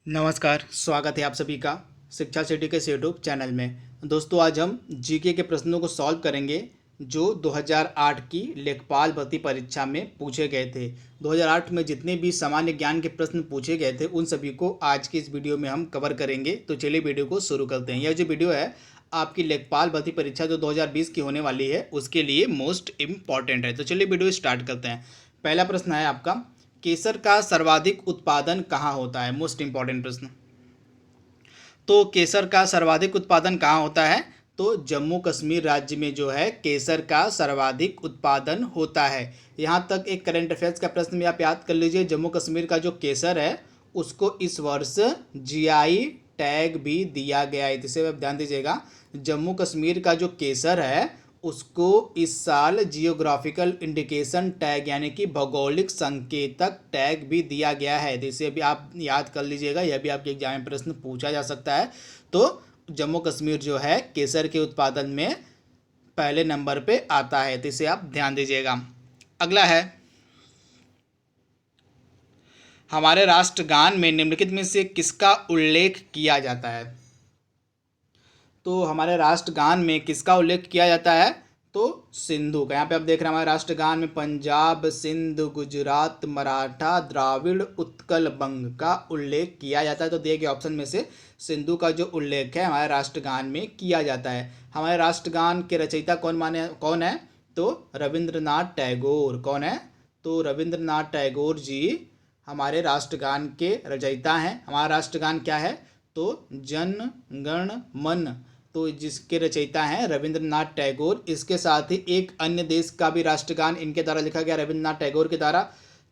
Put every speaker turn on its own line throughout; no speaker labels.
नमस्कार, स्वागत है आप सभी का शिक्षा सिटी के इस यूट्यूब चैनल में। दोस्तों, आज हम जीके के प्रश्नों को सॉल्व करेंगे जो 2008 की लेखपाल भर्ती परीक्षा में पूछे गए थे। 2008 में जितने भी सामान्य ज्ञान के प्रश्न पूछे गए थे उन सभी को आज की इस वीडियो में हम कवर करेंगे। तो चलिए वीडियो को शुरू करते हैं। यह जो वीडियो है आपकी लेखपाल भर्ती परीक्षा जो 2020 की होने वाली है उसके लिए मोस्ट इम्पॉर्टेंट है। तो चलिए वीडियो स्टार्ट करते हैं। पहला प्रश्न है आपका, केसर का सर्वाधिक उत्पादन कहाँ होता है? मोस्ट इंपॉर्टेंट प्रश्न। तो केसर का सर्वाधिक उत्पादन कहाँ होता है? तो जम्मू कश्मीर राज्य में जो है केसर का सर्वाधिक उत्पादन होता है। यहाँ तक एक करंट अफेयर्स का प्रश्न भी आप याद कर लीजिए। जम्मू कश्मीर का जो केसर है उसको इस वर्ष जीआई टैग भी दिया गया है, इसे आप ध्यान दीजिएगा। जम्मू कश्मीर का जो केसर है उसको इस साल जियोग्राफिकल इंडिकेशन टैग यानी कि भौगोलिक संकेतक टैग भी दिया गया है, तो इसे भी आप याद कर लीजिएगा। यह भी आपके एग्जाम में प्रश्न पूछा जा सकता है। तो जम्मू कश्मीर जो है केसर के उत्पादन में पहले नंबर पे आता है, तो इसे आप ध्यान दीजिएगा। अगला है, हमारे राष्ट्रगान में निम्नलिखित में से किसका उल्लेख किया जाता है? तो हमारे राष्ट्रगान में किसका उल्लेख किया जाता है? तो सिंधु का। यहाँ पे आप देख रहे हैं हमारे राष्ट्रगान में पंजाब, सिंध, गुजरात, मराठा, द्राविड़, उत्कल, बंग का उल्लेख किया जाता है। तो दिए गए ऑप्शन में से सिंधु का जो उल्लेख है हमारे राष्ट्रगान में किया जाता है। हमारे राष्ट्रगान के रचयिता कौन है? तो रविंद्रनाथ टैगोर। कौन है? तो रविंद्रनाथ टैगोर जी हमारे राष्ट्रगान के रचयिता हैं। हमारा राष्ट्रगान क्या है? तो जन गण मन, तो जिसके रचयिता हैं रविंद्रनाथ टैगोर। इसके साथ ही एक अन्य देश का भी राष्ट्रगान इनके द्वारा लिखा गया, रविंद्रनाथ टैगोर के द्वारा।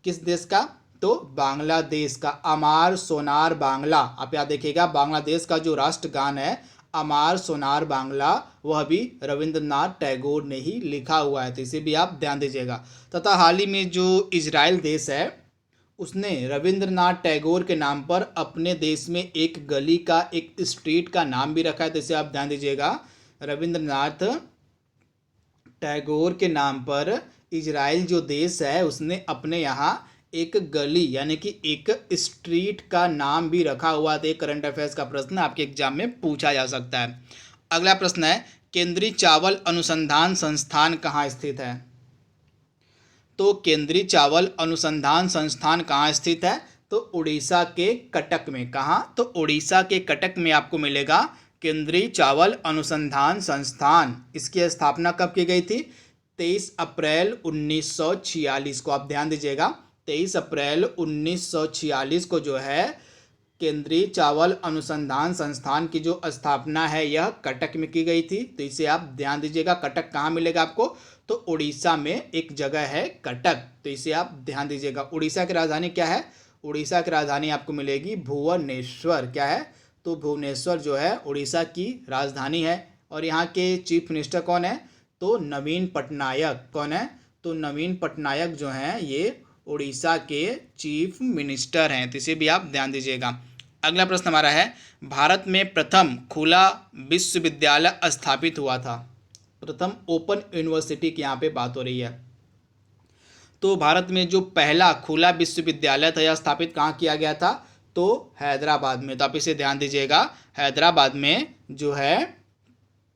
किस देश का? तो बांग्लादेश का, अमार सोनार बांग्ला। आप याद देखिएगा, बांग्लादेश का जो राष्ट्रगान है अमार सोनार बांग्ला, वह भी रविंद्रनाथ टैगोर ने ही लिखा हुआ है, तो इसे भी आप ध्यान दीजिएगा। तथा हाल ही में जो इजराइल देश है उसने रविंद्रनाथ टैगोर के नाम पर अपने देश में एक गली का, एक स्ट्रीट का नाम भी रखा है, तो इसे आप ध्यान दीजिएगा। रविंद्रनाथ टैगोर के नाम पर इजराइल जो देश है उसने अपने यहाँ एक गली यानी कि एक स्ट्रीट का नाम भी रखा हुआ था। एक करंट अफेयर्स का प्रश्न आपके एग्जाम में पूछा जा सकता है। अगला प्रश्न है, केंद्रीय चावल अनुसंधान संस्थान कहाँ स्थित है? तो केंद्रीय चावल अनुसंधान संस्थान कहाँ स्थित है? तो उड़ीसा के कटक में। कहाँ? तो उड़ीसा के कटक में आपको मिलेगा केंद्रीय चावल अनुसंधान संस्थान। इसकी स्थापना कब की गई थी? 23 अप्रैल 1946 को। आप ध्यान दीजिएगा, 23 अप्रैल 1946 को जो है केंद्रीय चावल अनुसंधान संस्थान की जो स्थापना है यह कटक में की गई थी, तो इसे आप ध्यान दीजिएगा। कटक कहाँ मिलेगा आपको? तो उड़ीसा में एक जगह है कटक, तो इसे आप ध्यान दीजिएगा। उड़ीसा की राजधानी क्या है? उड़ीसा की राजधानी आपको मिलेगी भुवनेश्वर। क्या है? तो भुवनेश्वर जो है उड़ीसा की राजधानी है। और यहाँ के चीफ मिनिस्टर कौन है? तो नवीन पटनायक। कौन है? तो नवीन पटनायक जो हैं ये उड़ीसा के चीफ मिनिस्टर हैं, तो इसे भी आप ध्यान दीजिएगा। अगला प्रश्न हमारा है, भारत में प्रथम खुला विश्वविद्यालय स्थापित हुआ था। प्रथम ओपन यूनिवर्सिटी की यहाँ पे बात हो रही है। तो भारत में जो पहला खुला विश्वविद्यालय था यह स्थापित कहाँ किया गया था? तो हैदराबाद में। तो आप इसे ध्यान दीजिएगा, हैदराबाद में जो है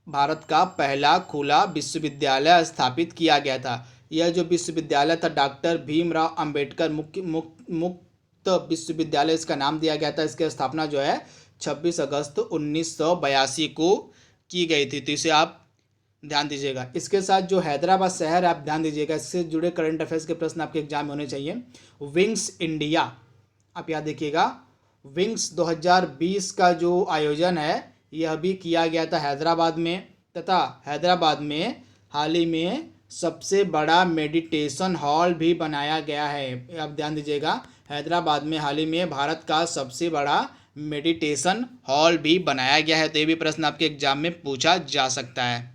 भारत का पहला खुला विश्वविद्यालय स्थापित किया गया था। यह जो विश्वविद्यालय था डॉक्टर भीमराव अंबेडकर मुक्त विश्वविद्यालय इसका नाम दिया गया था। इसकी स्थापना जो है 26 अगस्त 1982 को की गई थी, तो इसे आप ध्यान दीजिएगा। इसके साथ जो हैदराबाद शहर आप ध्यान दीजिएगा, इससे जुड़े करंट अफेयर्स के प्रश्न आपके एग्जाम में होने चाहिए। विंग्स इंडिया, आप याद देखिएगा, विंग्स 2020 का जो आयोजन है यह भी किया गया था हैदराबाद में। तथा हैदराबाद में हाल ही में सबसे बड़ा मेडिटेशन हॉल भी बनाया गया है। आप ध्यान दीजिएगा, हैदराबाद में हाल ही में भारत का सबसे बड़ा मेडिटेशन हॉल भी बनाया गया है, तो ये भी प्रश्न आपके एग्जाम में पूछा जा सकता है।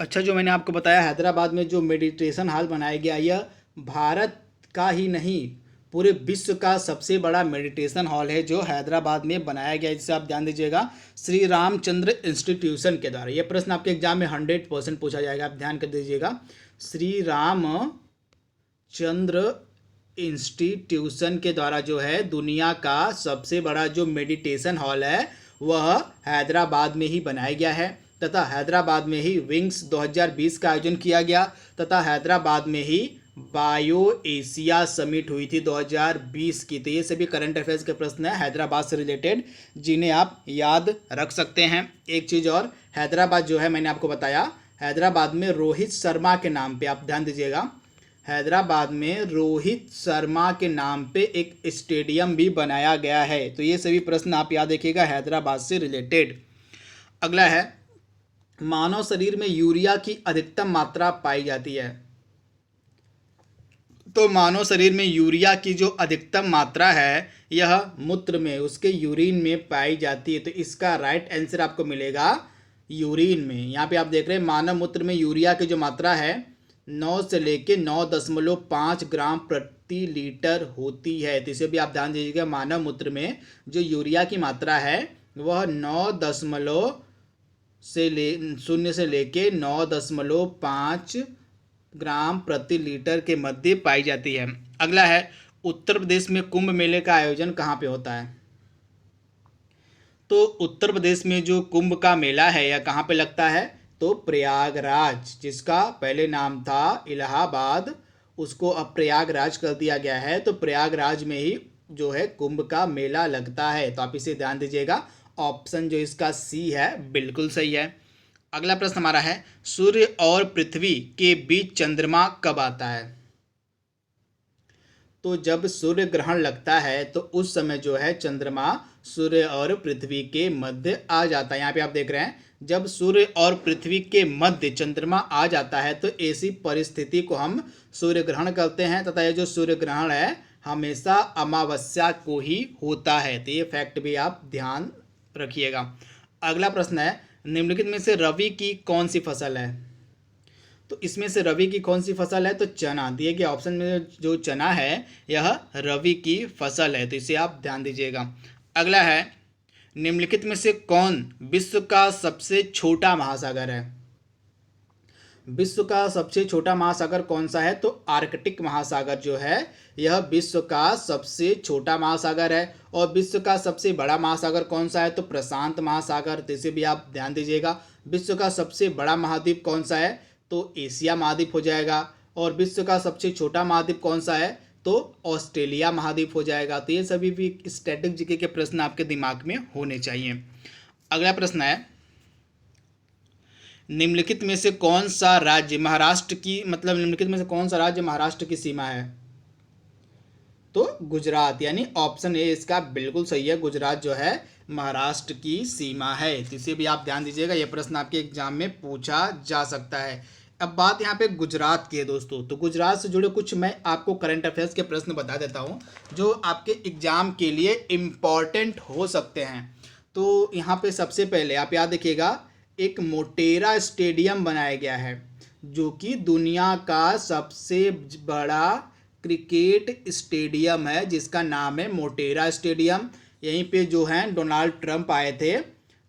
अच्छा, जो मैंने आपको बताया हैदराबाद में जो मेडिटेशन हॉल बनाया गया यह भारत का ही नहीं पूरे विश्व का सबसे बड़ा मेडिटेशन हॉल है जो हैदराबाद में बनाया गया है, जिसे आप ध्यान दीजिएगा श्री रामचंद्र इंस्टीट्यूशन के द्वारा। यह प्रश्न आपके एग्जाम में 100% पूछा जाएगा, आप ध्यान कर दीजिएगा। श्री रामचंद्र इंस्टीट्यूशन के द्वारा जो है दुनिया का सबसे बड़ा जो मेडिटेशन हॉल है वह हैदराबाद में ही बनाया गया है तथा हैदराबाद में ही विंग्स 2020 का आयोजन किया गया तथा हैदराबाद में ही बायो एशिया समिट हुई थी 2020 की। तो ये सभी करंट अफेयर्स के प्रश्न हैं हैदराबाद से रिलेटेड जिन्हें आप याद रख सकते हैं। एक चीज़ और, हैदराबाद जो है मैंने आपको बताया हैदराबाद में रोहित शर्मा के नाम पे, आप ध्यान दीजिएगा, हैदराबाद में रोहित शर्मा के नाम पे एक स्टेडियम भी बनाया गया है। तो ये सभी प्रश्न आप याद रखिएगा हैदराबाद से रिलेटेड। अगला है, मानव शरीर में यूरिया की अधिकतम मात्रा पाई जाती है। तो मानव शरीर में यूरिया की जो अधिकतम मात्रा है यह मूत्र में, उसके यूरिन में पाई जाती है। तो इसका राइट आंसर आपको मिलेगा यूरिन में। यहाँ पे आप देख रहे हैं मानव मूत्र में यूरिया की जो मात्रा है 9 से लेके 9.5 ग्राम प्रति लीटर होती है। तो इसे भी आप ध्यान दीजिएगा, मानव मूत्र में जो यूरिया की मात्रा है वह 0 से लेके 9.5 ग्राम प्रति लीटर के मध्य पाई जाती है। अगला है, उत्तर प्रदेश में कुंभ मेले का आयोजन कहाँ पे होता है। तो उत्तर प्रदेश में जो कुंभ का मेला है यह कहाँ पे लगता है, तो प्रयागराज, जिसका पहले नाम था इलाहाबाद, उसको अब प्रयागराज कर दिया गया है। तो प्रयागराज में ही जो है कुंभ का मेला लगता है। तो आप इसे ध्यान दीजिएगा, ऑप्शन जो इसका सी है बिल्कुल सही है। अगला प्रश्न हमारा है, सूर्य और पृथ्वी के बीच चंद्रमा कब आता है। तो जब सूर्य ग्रहण लगता है तो उस समय जो है चंद्रमा सूर्य और पृथ्वी के मध्य आ जाता है। यहाँ पे आप देख रहे हैं, जब सूर्य और पृथ्वी के मध्य चंद्रमा आ जाता है तो ऐसी परिस्थिति को हम सूर्य ग्रहण कहते हैं तथा यह जो सूर्य ग्रहण है हमेशा अमावस्या को ही होता है। तो ये फैक्ट भी आप ध्यान रखिएगा। अगला प्रश्न है, निम्नलिखित में से रवि की कौन सी फसल है। तो इसमें से रवि की कौन सी फसल है, तो चना, दिए गए ऑप्शन में जो चना है यह रवि की फसल है। तो इसे आप ध्यान दीजिएगा। अगला है, निम्नलिखित में से कौन विश्व का सबसे छोटा महासागर है। विश्व का सबसे छोटा महासागर कौन सा है, तो आर्कटिक महासागर जो है यह विश्व का सबसे छोटा महासागर है। और विश्व का सबसे बड़ा महासागर कौन सा है, तो प्रशांत महासागर। तो इसे भी आप ध्यान दीजिएगा। विश्व का सबसे बड़ा महाद्वीप कौन सा है, तो एशिया महाद्वीप हो जाएगा। और विश्व का सबसे छोटा महाद्वीप कौन सा है, तो ऑस्ट्रेलिया महाद्वीप हो जाएगा। तो ये सभी भी स्टैटिक जीके के प्रश्न आपके दिमाग में होने चाहिए। अगला प्रश्न है, निम्नलिखित में से कौन सा राज्य महाराष्ट्र की, मतलब निम्नलिखित में से कौन सा राज्य महाराष्ट्र की सीमा है, तो गुजरात, यानी ऑप्शन ए इसका बिल्कुल सही है। गुजरात जो है महाराष्ट्र की सीमा है। तो इसे भी आप ध्यान दीजिएगा, यह प्रश्न आपके एग्जाम में पूछा जा सकता है। अब बात यहाँ पे गुजरात की है दोस्तों। तो गुजरात से जुड़े कुछ मैं आपको करंट अफेयर्स के प्रश्न बता देता हूँ जो आपके एग्जाम के लिए इम्पॉर्टेंट हो सकते हैं। तो यहाँ पे सबसे पहले आप याद रखिएगा, एक मोटेरा स्टेडियम बनाया गया है जो कि दुनिया का सबसे बड़ा क्रिकेट स्टेडियम है जिसका नाम है मोटेरा स्टेडियम। यहीं पे जो है डोनाल्ड ट्रंप आए थे,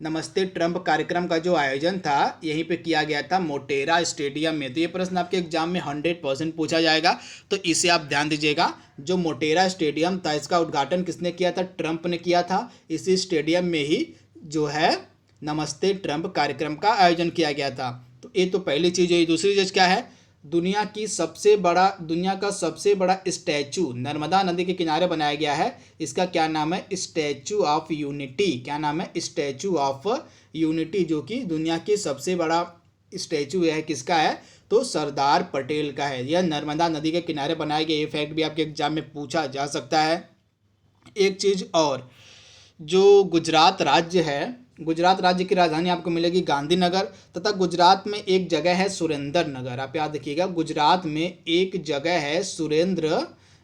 नमस्ते ट्रंप कार्यक्रम का जो आयोजन था यहीं पे किया गया था मोटेरा स्टेडियम में। तो ये प्रश्न आपके एग्जाम में 100% पूछा जाएगा। तो इसे आप ध्यान दीजिएगा, जो मोटेरा स्टेडियम था इसका उद्घाटन किसने किया था, ट्रंप ने किया था। इसी स्टेडियम में ही जो है नमस्ते ट्रंप कार्यक्रम का आयोजन किया गया था। तो ये तो पहली चीज़ है। दूसरी चीज़ क्या है, दुनिया का सबसे बड़ा स्टैचू नर्मदा नदी के किनारे बनाया गया है। इसका क्या नाम है, स्टैचू ऑफ यूनिटी। क्या नाम है, स्टैचू ऑफ यूनिटी, जो कि दुनिया की सबसे बड़ा स्टैचू है किसका है, तो सरदार पटेल का है। यह नर्मदा नदी के किनारे बनाया गया। ये फैक्ट भी आपके एग्जाम में पूछा जा सकता है। एक चीज़ और, जो गुजरात राज्य है, गुजरात राज्य की राजधानी आपको मिलेगी गांधीनगर तथा गुजरात में एक जगह है सुरेंद्र नगर। आप याद रखिएगा, गुजरात में एक जगह है सुरेंद्र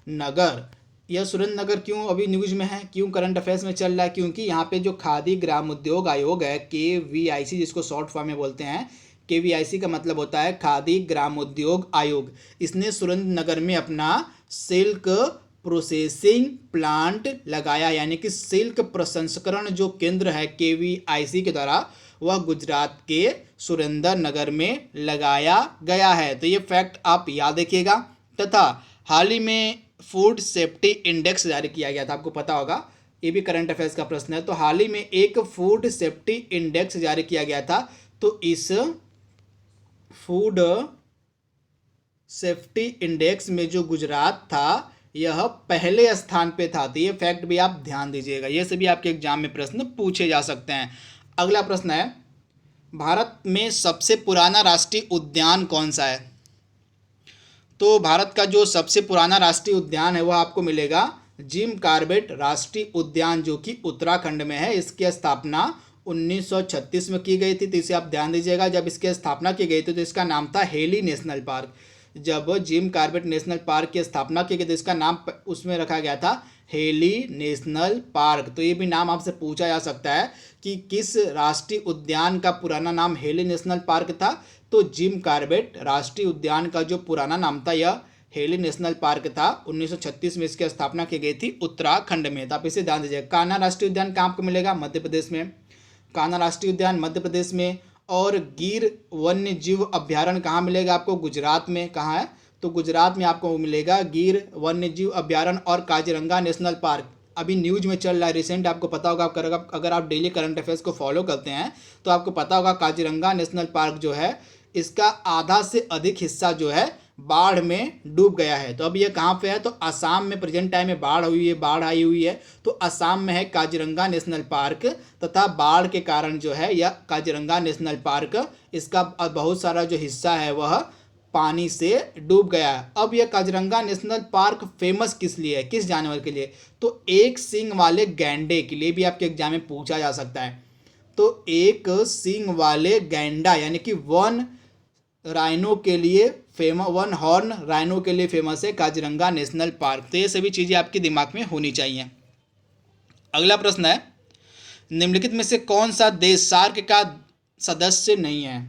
नगर। यह सुरेंद्र नगर क्यों अभी न्यूज में है, क्यों करंट अफेयर्स में चल रहा है, क्योंकि यहाँ पे जो खादी ग्राम उद्योग आयोग है KVIC, जिसको शॉर्ट फॉर्म में बोलते हैं, KVIC का मतलब होता है खादी ग्राम उद्योग आयोग। इसने सुरेंद्र नगर में अपना सिल्क प्रोसेसिंग प्लांट लगाया, यानी कि सिल्क प्रसंस्करण जो केंद्र है KVIC के द्वारा वह गुजरात के सुरेंद्र नगर में लगाया गया है। तो ये फैक्ट आप याद रखिएगा। तथा हाल ही में फूड सेफ्टी इंडेक्स जारी किया गया था, आपको पता होगा, ये भी करंट अफेयर्स का प्रश्न है। तो हाल ही में एक फूड सेफ्टी इंडेक्स जारी किया गया था, तो इस फूड सेफ्टी इंडेक्स में जो गुजरात था यह पहले स्थान पे था। तो ये फैक्ट भी आप ध्यान दीजिएगा, ये सभी आपके एग्जाम में प्रश्न पूछे जा सकते हैं। अगला प्रश्न है, भारत में सबसे पुराना राष्ट्रीय उद्यान कौन सा है? तो भारत का जो सबसे पुराना राष्ट्रीय उद्यान है वह आपको मिलेगा जिम कॉर्बेट राष्ट्रीय उद्यान, जो कि उत्तराखंड में है। इसकी स्थापना 1936 में की गई थी। तो इसे आप ध्यान दीजिएगा, जब इसकी स्थापना की गई थी तो इसका नाम था हेली नेशनल पार्क। जब जिम कॉर्बेट नेशनल पार्क की स्थापना की गई तो इसका नाम उसमें रखा गया था हेली नेशनल पार्क। तो ये भी नाम आपसे पूछा जा सकता है कि किस राष्ट्रीय उद्यान का पुराना नाम हेली नेशनल पार्क था। तो जिम कॉर्बेट राष्ट्रीय उद्यान का जो पुराना नाम था यह हेली नेशनल पार्क था। 1936 में इसकी स्थापना की गई थी उत्तराखंड में। तो आप इसे ध्यान दीजिएगा। कान्हा राष्ट्रीय उद्यान कहाँ आपको मिलेगा? मध्य प्रदेश में। कान्हा राष्ट्रीय उद्यान मध्य प्रदेश में। और गिर वन्य जीव अभ्यारण्य कहाँ मिलेगा आपको? गुजरात में। कहाँ है? तो गुजरात में आपको मिलेगा गिर वन्य जीव अभ्यारण्य और काजीरंगा नेशनल पार्क। अभी न्यूज में चल रहा है रिसेंट, आपको पता होगा, अगर आप डेली करंट अफेयर्स को फॉलो करते हैं तो आपको पता होगा काजीरंगा नेशनल पार्क जो है इसका आधा से अधिक हिस्सा जो है बाढ़ में डूब गया है। तो अब ये कहाँ पे है? तो असम में प्रेजेंट टाइम में बाढ़ आई हुई है। तो असम में है काजीरंगा नेशनल पार्क, तथा बाढ़ के कारण जो है यह काजीरंगा नेशनल पार्क इसका बहुत सारा जो हिस्सा है वह पानी से डूब गया है। अब यह काजीरंगा नेशनल पार्क फेमस किस लिए है? किस जानवर के लिए? तो एक सींग वाले गैंडे के लिए भी आपके एग्जाम में पूछा जा सकता है। तो एक सींग वाले गैंडा यानी कि वन हॉर्न राइनो के लिए फेमस है काजीरंगा नेशनल पार्क। तो ये सभी चीज़ें आपके दिमाग में होनी चाहिए। अगला प्रश्न है, निम्नलिखित में से कौन सा देश सार्क का सदस्य नहीं है?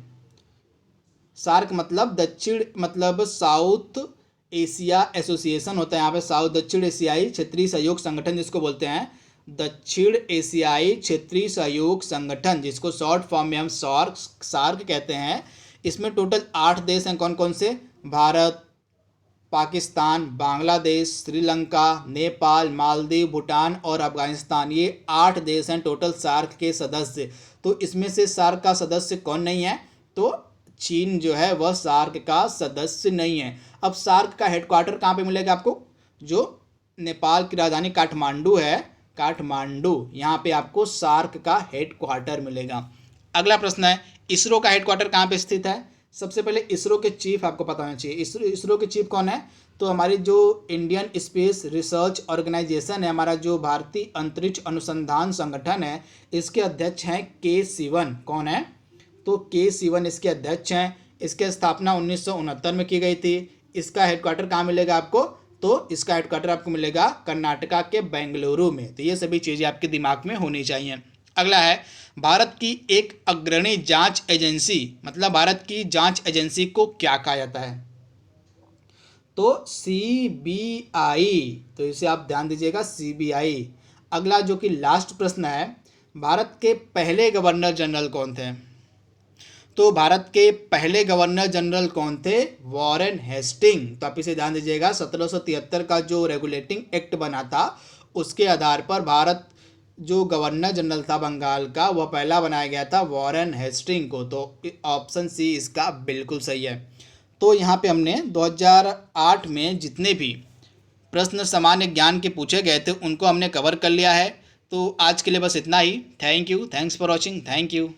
सार्क मतलब साउथ एशिया एसोसिएशन होता है यहाँ पे, साउथ दक्षिण एशियाई क्षेत्रीय सहयोग संगठन जिसको बोलते हैं, दक्षिण एशियाई क्षेत्रीय सहयोग संगठन, जिसको शॉर्ट फॉर्म में हम सार्क कहते हैं। इसमें टोटल 8 देश हैं। कौन कौन से? भारत, पाकिस्तान, बांग्लादेश, श्रीलंका, नेपाल, मालदीव, भूटान और अफगानिस्तान। ये 8 देश हैं टोटल सार्क के सदस्य। तो इसमें से सार्क का सदस्य कौन नहीं है? तो चीन जो है वह सार्क का सदस्य नहीं है। अब सार्क का हेडक्वार्टर कहाँ पे मिलेगा आपको? जो नेपाल की राजधानी काठमांडू है, काठमांडू, यहाँ पे आपको सार्क का हेडक्वार्टर मिलेगा। अगला प्रश्न है, इसरो का हेडक्वार्टर कहाँ पे स्थित है? सबसे पहले इसरो के चीफ आपको पता होना चाहिए। इसरो के चीफ कौन है? तो हमारी जो इंडियन स्पेस रिसर्च ऑर्गेनाइजेशन है, हमारा जो भारतीय अंतरिक्ष अनुसंधान संगठन है, इसके अध्यक्ष हैं के सिवन। कौन है? तो के सिवन इसके अध्यक्ष हैं। इसकी स्थापना 1969 में की गई थी। इसका हेडक्वार्टर कहाँ मिलेगा आपको? तो इसका हेडक्वार्टर आपको मिलेगा कर्नाटका के बेंगलुरु में। तो ये सभी चीज़ें आपके दिमाग में होनी चाहिए। अगला है, भारत की एक अग्रणी जांच एजेंसी, मतलब भारत की जांच एजेंसी को क्या कहा जाता है? तो सीबीआई। तो इसे आप ध्यान दीजिएगा, सीबीआई। अगला जो कि लास्ट प्रश्न है, भारत के पहले गवर्नर जनरल कौन थे? तो भारत के पहले गवर्नर जनरल कौन थे? Warren Hastings. तो आप इसे ध्यान दीजिएगा, 1773 का जो रेगुलेटिंग एक्ट बना था उसके आधार पर भारत जो गवर्नर जनरल था बंगाल का वह पहला बनाया गया था वॉरेन हेस्टिंग को। तो ऑप्शन सी इसका बिल्कुल सही है। तो यहाँ पे हमने 2008 में जितने भी प्रश्न सामान्य ज्ञान के पूछे गए थे उनको हमने कवर कर लिया है। तो आज के लिए बस इतना ही। Thank you, thanks for watching, thank you.